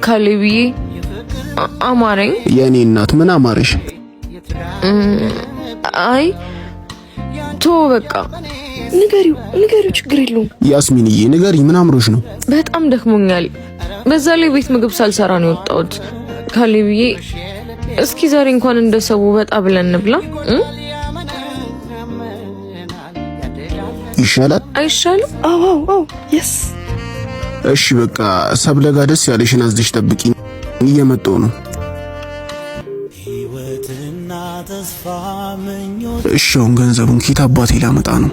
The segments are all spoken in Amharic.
ካሌብዬ አማረኝ። የኔ እናት ምን አማረሽ? አይ ቶ በቃ ንገሪው ችግር የለውም። ያስሚንዬ ንገሪ ምን አምሮሽ ነው? በጣም ደክሞኛል። በዛ ላይ ቤት ምግብ ሳልሰራ ነው የወጣሁት። ካሌብዬ እስኪ ዛሬ እንኳን እንደሰው ወጣ ብለን እንብላ። ይሻላል አይሻልም? አዎ የስ እሺ በቃ ሰብለ ጋር ደስ ያለሽን አዝደሽ ጠብቂ፣ እየመጣሁ ነው። እሺ አሁን ገንዘቡን ኪት አባቴ ላመጣ ነው።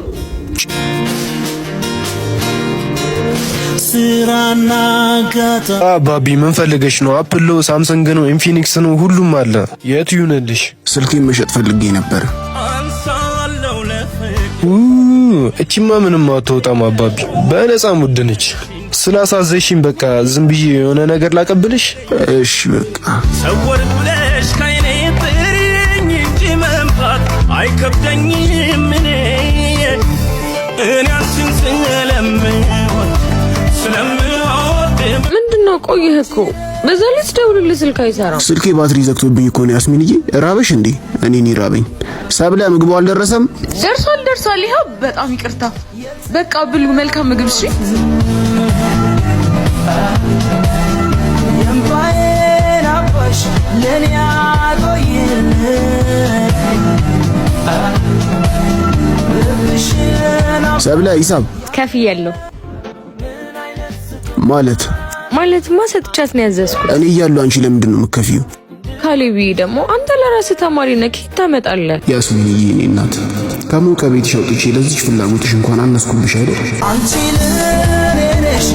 ባቢ ምን ፈልገሽ ነው? አፕል ነው፣ ሳምሰንግ ነው፣ ኢንፊኒክስ ነው፣ ሁሉም አለ። የት ይሁንልሽ? ስልኬን መሸጥ ፈልጌ ነበር። እቺማ ምንም አትወጣም አባቢ፣ በነፃ ሙድ ነች። ስላሳዘሽኝ በቃ ዝም ብዬ የሆነ ነገር ላቀብልሽ። እሺ በቃ ሰወር ብለሽ ከኔ ጥሪኝ እንጂ መምጣት አይከብደኝም። እኔ አንቺን ስለምወድ ምንድነው? ቆየህ እኮ በዛ ላይ ስደውልልህ ስልክ አይሰራም። ስልኬ ባትሪ ዘግቶብኝ እኮ ነው። ያስሚንዬ ራበሽ እንዴ? እኔን ይራበኝ። ሰብለ ምግቡ አልደረሰም? ደርሷል። ይኸው በጣም ይቅርታ። በቃ ብሉ፣ መልካም ምግብ። እሺ ሰብለ ሂሳብ ከፍያለሁ። ማለትማ ሰጥቻት ነው ያዘዝኩት። እኔ እያለሁ አንቺ ለምንድን ነው የምትከፊው? ካሌብዬ ደግሞ አንተ ለራስህ ተማሪ ነህ፣ ከየት ታመጣለህ? ያስሚንዬ እኔ እናት ከሞቀ ቤትሽ አውጥቼ ለዚች ፍላጎትሽ እንኳን አነስኩብሽ አይደል? አንቺ ለኔ ነሽ